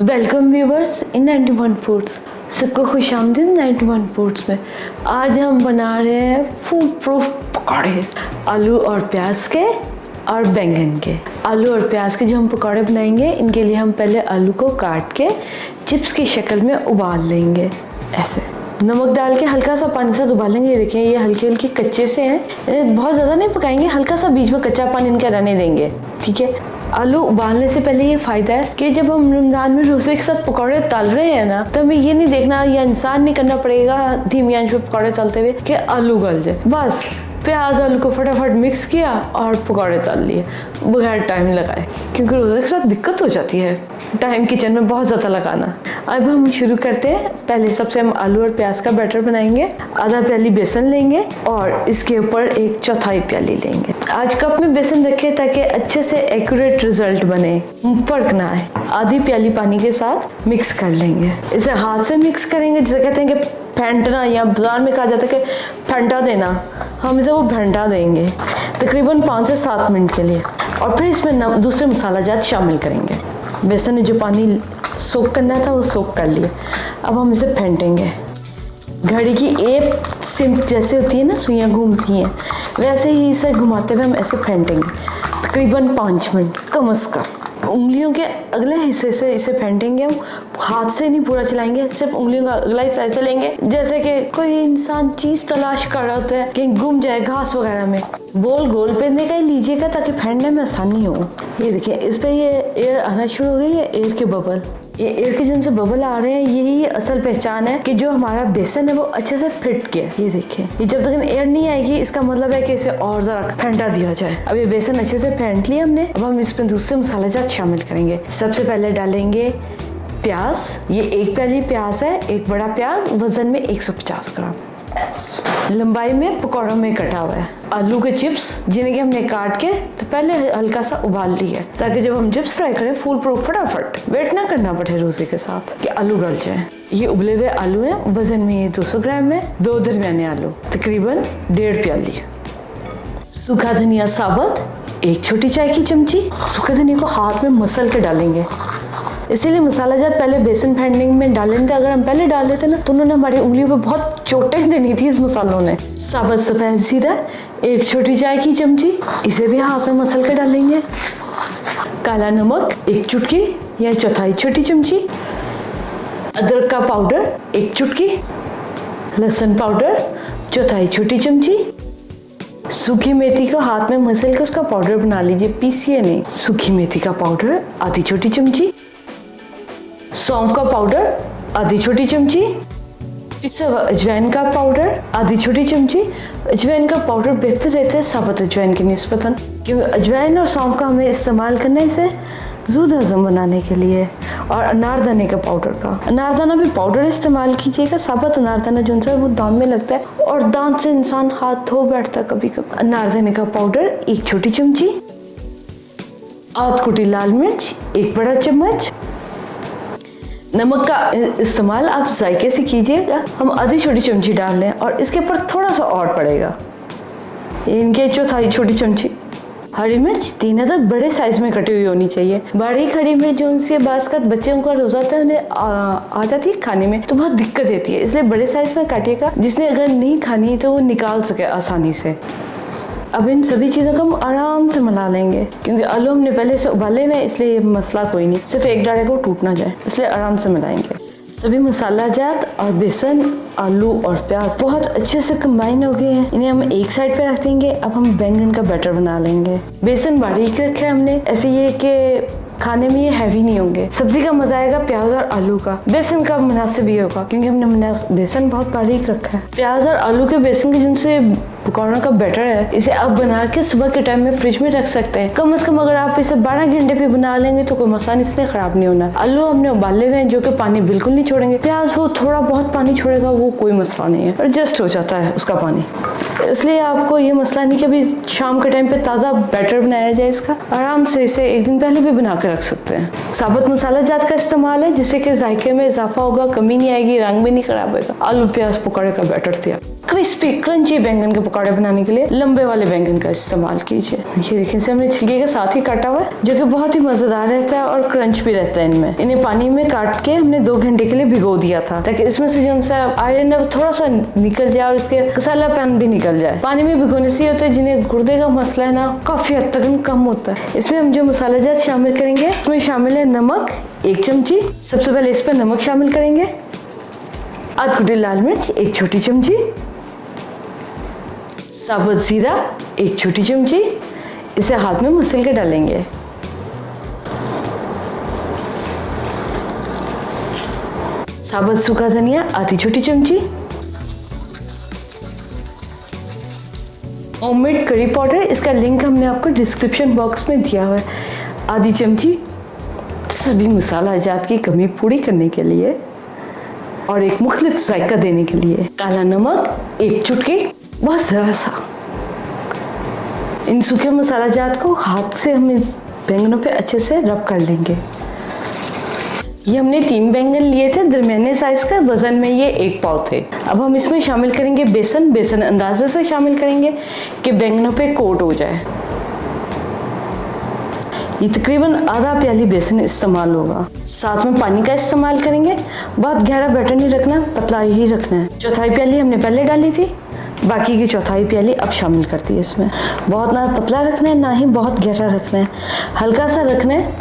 Welcome viewers इन 91 foods. सबको खुशामदीद 91 foods में। आज हम बना रहे हैं फूड प्रूफ पकौड़े, आलू और प्याज के और बैंगन के। आलू और प्याज के जो हम पकौड़े बनाएंगे, इनके लिए हम पहले आलू को काट के चिप्स की शक्ल में उबाल लेंगे। ऐसे नमक डाल के हल्का सा पानी से उबालेंगे। ये देखिए, ये हल्के हल्के कच्चे से हैं, बहुत ज़्यादा नहीं पकाएंगे, हल्का सा बीच में कच्चा पानी इनका रहने देंगे। ठीक है। आलू उबालने से पहले ये फ़ायदा है कि जब हम रमज़ान में रोज़े के साथ पकौड़े तल रहे हैं ना, तो हमें ये नहीं देखना या इंसान नहीं करना पड़ेगा धीमी आंच पे पकौड़े तलते हुए कि आलू गल जाए। बस प्याज आलू को फटाफट मिक्स किया और पकौड़े तल लिए बगैर टाइम लगाए, क्योंकि रोज़े के साथ दिक्कत हो जाती है टाइम किचन में बहुत ज़्यादा लगाना। अब हम शुरू करते हैं। पहले सबसे हम आलू और प्याज का बैटर बनाएंगे। आधा प्याली बेसन लेंगे और इसके ऊपर 1/4 प्याली लेंगे। आज कप में बेसन रखे ताकि अच्छे से एक्यूरेट रिजल्ट बने, फर्क ना आए। आधी प्याली पानी के साथ मिक्स कर लेंगे। इसे हाथ से मिक्स करेंगे, जिसे कहते हैं कि फेंटना, या बाजार में कहा जाता है कि फेंटा देना। हम इसे वो फेंटा देंगे तकरीबन 5 से 7 मिनट के लिए, और फिर इसमें दूसरे मसाला जात शामिल करेंगे। बेसन ने जो पानी सोख करना था वो सोख कर लिया। अब हम इसे फेंटेंगे। घड़ी की एक सिम जैसे होती है ना, सुइयाँ घूमती हैं, वैसे ही इसे घुमाते हुए हम ऐसे फेंटेंगे तकरीबन 5 मिनट कम अज़ कम। उंगलियों के अगले हिस्से से इसे फेंटेंगे हम, हाथ से नहीं पूरा चलाएंगे, सिर्फ उंगलियों का अगला हिस्सा ऐसे लेंगे जैसे कि कोई इंसान चीज़ तलाश कर रहा होता है कि गुम जाए घास वगैरह में। बोल गोल पेंदे का ही लीजिएगा ताकि फेंटने में आसानी हो। ये देखिए, इस पर ये एयर आना शुरू हो गई है, एयर के बबल। ये एयर के जो उनसे बबल आ रहे हैं, यही असल पहचान है कि जो हमारा बेसन है वो अच्छे से फिट गया। ये देखिए, ये जब तक एयर नहीं आएगी इसका मतलब है कि इसे और ज़रा फेंटा दिया जाए। अब ये बेसन अच्छे से फेंट लिया हमने। अब हम इसमें दूसरे मसाले जात शामिल करेंगे। सबसे पहले डालेंगे प्याज। ये 1 प्याली प्याज है, एक बड़ा प्याज, वजन में 150 ग्राम, लंबाई में पकौड़ों में कटा हुआ है। आलू के चिप्स, जिन्हें कि हमने काट के तो पहले हल्का सा उबाल लिया है, ताकि जब हम चिप्स फ्राई करें फूल प्रूफ फटाफट, वेट ना करना पड़े रोज़े के साथ कि आलू गल जाए। ये उबले हुए आलू हैं, वजन में ये 200 ग्राम है। 2 दरमियाने आलू, तकरीबन 1.5 प्याली। सूखा धनिया साबुत 1 छोटी चाय की चमची। सूखा धनिया को हाथ में मसल के डालेंगे, इसीलिए मसाला जात पहले बेसन फेंटने में डाले थे। अगर हम पहले डाल लेते ना तो उन्होंने हमारी उंगलियों पे बहुत चोटें देनी थी इस मसालों ने। साबुत सफ़ेद जीरा 1 छोटी चाय की चमची, इसे भी हाथ में मसल के डालेंगे। काला नमक 1 चुटकी या 1/4 छोटी चमची। अदरक का पाउडर 1 चुटकी। लहसुन पाउडर 1/4 छोटी चमची। सूखी मेथी को हाथ में मसल के उसका पाउडर बना लीजिए, पीसिए नहीं। सूखी मेथी का पाउडर आधी छोटी चमची। सौंफ का पाउडर आधी छोटी चमची। इससे अजवाइन का पाउडर आधी छोटी चमची। अजवाइन का पाउडर बेहतर रहता है साबुत अजवाइन की निस्बतन, क्योंकि अजवाइन और सौंफ का हमें इस्तेमाल करना है इसे ज़ूद हज़म बनाने के लिए। और अनारदाने का पाउडर का, अनारदाना भी पाउडर इस्तेमाल कीजिएगा। साबुत अनारदाना जो है वो दांत में लगता है और दांत से इंसान हाथ धो बैठता है कभी कभी। अनारदाने का पाउडर 1 छोटी चमची। आध कुटी लाल मिर्च 1 बड़ा चम्मच। नमक का इस्तेमाल आप जायके से कीजिएगा, हम आधी छोटी चमची डाल लें और इसके ऊपर थोड़ा सा और पड़ेगा, इनके 1/4 छोटी चमची। हरी मिर्च 3 अदद बड़े साइज में कटी हुई होनी चाहिए। बड़ी हरी मिर्च जो उनसे बासकत बच्चों का रोज़ा होता है उन्हें आ जाती है खाने में तो बहुत दिक्कत देती है, इसलिए बड़े साइज में काटिएगा, जिसने अगर नहीं खानी तो वो निकाल सके आसानी से। अब इन सभी चीज़ों को हम आराम से मिला लेंगे, क्योंकि आलू हमने पहले से उबाले हुए हैं, इसलिए ये मसला कोई नहीं, सिर्फ एक डाले को टूट ना जाए, इसलिए आराम से मिलाएंगे। सभी मसाला जात और बेसन, आलू और प्याज बहुत अच्छे से कंबाइन हो गए हैं। इन्हें हम एक साइड पे रख देंगे। अब हम बैंगन का बैटर बना लेंगे। बेसन बारीक रखा है हमने, ऐसे ये कि खाने में ये हैवी नहीं होंगे। सब्जी का मजा आएगा प्याज और आलू का। बेसन का मुनासिब ही होगा क्योंकि हमने बेसन बहुत बारीक रखा है। प्याज और आलू के बेसन के जिनसे पकौड़ों का बैटर है, इसे आप बना के सुबह के टाइम में फ्रिज में रख सकते हैं। कम से कम अगर आप इसे 12 घंटे पे बना लेंगे तो कोई मसाला इससे खराब नहीं होना। आलू हमने उबाले हुए हैं जो कि पानी बिल्कुल नहीं छोड़ेंगे। प्याज वो थोड़ा बहुत पानी छोड़ेगा, वो कोई मसला नहीं है, एडजस्ट हो जाता है उसका पानी। इसलिए आपको ये मसला नहीं कि अभी शाम के टाइम पे ताज़ा बैटर बनाया जाए इसका। आराम से इसे एक दिन पहले भी बना के रख सकते हैं। साबुत मसाला जात का इस्तेमाल है जिससे कि जायके में इजाफा होगा, कमी नहीं आएगी, रंग भी नहीं खराब होगा। आलू प्याज पकौड़े का बैटर तैयार। क्रिस्पी क्रंची बैंगन के पकौड़े बनाने के लिए लंबे वाले बैंगन का इस्तेमाल कीजिए। ये देखिए इसे हमने छिलके के साथ ही काटा हुआ है, जो कि बहुत ही मजेदार रहता है और क्रंच भी रहता है इनमें। इन्हें पानी में काट के हमने 2 घंटे के लिए भिगो दिया था, ताकि इसमें से जो सा आयरन है वो थोड़ा सा निकल जाए और इसके कसालापन भी निकल जाए। पानी में भिगोने से होता है जिन्हें गुर्दे का मसला है ना, काफी हद तक कम होता है। इसमें हम जो मसाला जात शामिल करेंगे, इसमें शामिल है नमक 1 चमची। सबसे पहले इस पर नमक शामिल करेंगे, आध कुटी लाल मिर्च 1 छोटी चमची, साबुत जीरा 1 छोटी चमची। इसे हाथ में मसल के डालेंगे। साबुत सूखा धनिया आधी छोटी चमची, होममेड करी पाउडर, इसका लिंक हमने आपको डिस्क्रिप्शन बॉक्स में दिया हुआ है, आधी चमची। सभी मसाला जात की कमी पूरी करने के लिए और एक मुख्तलिफ जायका देने के लिए काला नमक 1 चुटकी, बहुत ज़रा सा। इन सूखे मसाला जात को हाथ से हम इस बैंगनों पे अच्छे से रब कर लेंगे। ये हमने 3 बैंगन लिए थे दरमियाने साइज का, वजन में ये 1 पाव थे। अब हम इसमें शामिल करेंगे बेसन। बेसन अंदाजे से शामिल करेंगे कि बैंगनों पे कोट हो जाए। ये तकरीबन आधा प्याली बेसन इस्तेमाल होगा। साथ में पानी का इस्तेमाल करेंगे। बहुत गहरा बैटर नहीं रखना, पतला ही रखना है। 1/4 प्याली हमने पहले डाली थी, बाकी की 1/4 प्याली अब शामिल करती है इसमें। बहुत ना पतला रखना है, ना ही बहुत गहरा रखना है, हल्का सा रखना है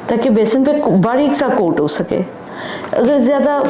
ताकि बेसन पे बारीक सा कोट हो सके। अगर ज़्यादा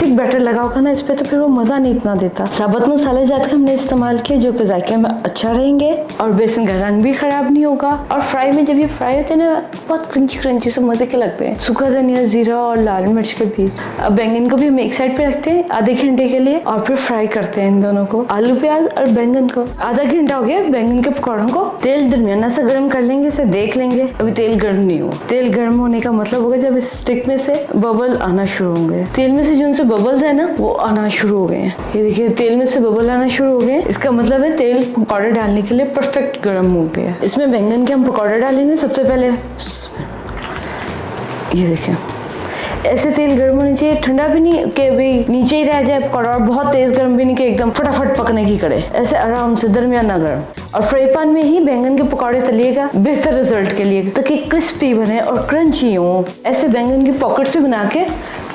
थिक बैटर लगा होगा ना इस पे, तो फिर वो मज़ा नहीं इतना देता। साबुत मसाले जात के हमने इस्तेमाल किए, जो कि जायके में अच्छा रहेंगे और बेसन का रंग भी खराब नहीं होगा। और फ्राई में जब ये फ्राई होते हैं ना, बहुत क्रंची क्रंची से मज़े के लगते हैं। सूखा धनिया, जीरा और लाल मिर्च के बीज। अब बैंगन को भी हम एक साइड पे रखते हैं आधे घंटे के लिए और फिर फ्राई करते हैं इन दोनों को, आलू प्याज और बैंगन को। आधा घंटा हो गया बैंगन के पकौड़ों को। तेल दरमियाना सा गर्म कर लेंगे, इसे देख लेंगे। अभी तेल गर्म नहीं हो। तेल गर्म होने का मतलब होगा जब इस स्टिक में से बबल आना शुरू होंगे। तेल में से जो उनसे बबल्स है ना, वो आना शुरू हो गए हैं। ये देखिए तेल में से बबल आना शुरू हो गए। इसका मतलब है तेल पकौड़े डालने के लिए परफेक्ट गर्म हो गया। इसमें बैंगन के हम पकौड़े डालेंगे। सबसे पहले ये देखिए ऐसे तेल गर्म होनी चाहिए, ठंडा भी नहीं कि अभी नीचे ही रह जाए पकौड़ा, और बहुत तेज गर्म भी नहीं कि एकदम फटाफट पकने की करे। ऐसे आराम से दरमियाना गर्म। और फ्राई पैन में ही बैंगन के पकौड़े तलिएगा बेहतर रिजल्ट के लिए, ताकि क्रिस्पी बने और क्रंची हो। ऐसे बैंगन की पॉकेट से बना के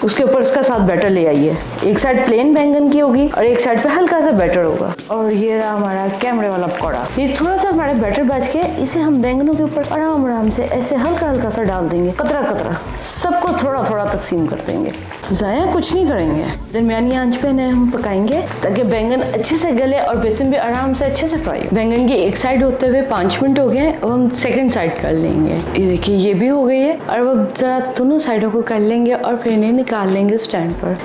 उसके ऊपर उसका साथ बैटर ले आइए। एक साइड प्लेन बैंगन की होगी और एक साइड पे हल्का सा बैटर होगा। और ये रहा हमारा कैमरे वाला पकौड़ा। ये थोड़ा सा हमारा बैटर बच के इसे हम बैंगनों के ऊपर आराम आराम से ऐसे हल्का हल्का सा डाल देंगे, कतरा कतरा, सबको थोड़ा थोड़ा तकसीम कर देंगे। ज़ाया कुछ नहीं करेंगे, दरमियानी आंच पे इन्हें हम पकाएंगे ताकि बैंगन अच्छे से गले और बेसन भी आराम से अच्छे से फ्राई। बैंगन की एक साइड होते हुए 5 मिनट हो गए। अब हम सेकंड साइड कर लेंगे। ये देखिए ये भी हो गई है। और अब जरा दोनों साइडों को कर लेंगे और फिर इन्हें निकाल लेंगे स्टैंड पर।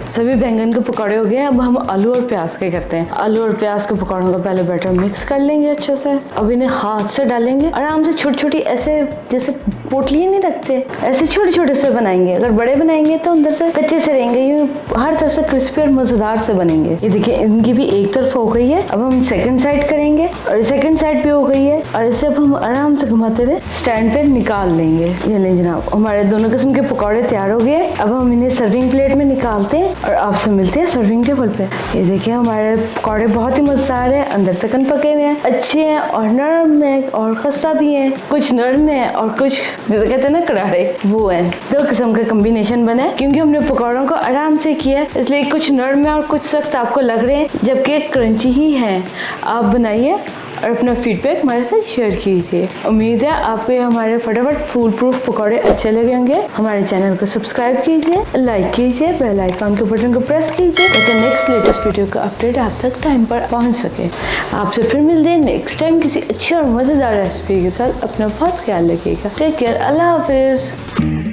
सभी बैंगन के पकौड़े हो गए। अब हम आलू और प्याज के करते हैं। आलू और प्याज के पकौड़ों का पहले बैटर मिक्स कर लेंगे अच्छे से। अब इन्हें हाथ से डालेंगे आराम से, छोटी छोटी, ऐसे जैसे पोटलियाँ नहीं रखते, ऐसे छोटे छोटे से बनाएंगे। अगर बड़े बनाएंगे तो अंदर से कच्चे से रहेंगे, यूँ हर तरफ से क्रिस्पी और मजेदार से बनेंगे। ये देखिए इनकी भी एक तरफ हो गई है। अब हम सेकंड साइड करेंगे और सेकंड साइड भी हो गई है। और इसे अब हम आराम से घुमाते हुए स्टैंड पे निकाल लेंगे। ये लें जनाब, हमारे दोनों किस्म के पकौड़े तैयार हो गए। अब हम इन्हें सर्विंग प्लेट में निकालते हैं और आपसे मिलते हैं सर्विंग टेबल पे। ये देखिए हमारे पकौड़े बहुत ही मजेदार है, अंदर तक पके हुए हैं, अच्छे हैं और नरम है और खस्ता भी है। कुछ नरम है और कुछ जैसे कहते हैं ना करारे, वो है। 2 किस्म का कॉम्बिनेशन बना है। क्योंकि हमने पकौड़ों को आराम से किया इसलिए कुछ नरम है और कुछ सख्त आपको लग रहे हैं, जबकि क्रंची ही है। आप बनाइए और अपना फीडबैक हमारे साथ शेयर कीजिए। उम्मीद है आपको ये हमारे फटाफट फूल प्रूफ पकौड़े अच्छे लगे होंगे। हमारे चैनल को सब्सक्राइब कीजिए, लाइक कीजिए, बेल आइकन के बटन को प्रेस कीजिए ताकि नेक्स्ट लेटेस्ट वीडियो का अपडेट आप तक टाइम पर पहुंच सके। आपसे फिर मिलते हैं नेक्स्ट टाइम किसी अच्छी और मज़ेदार रेसिपी के साथ। अपना बहुत ख्याल रखिएगा। टेक केयर, अल्लाह हाफिज़।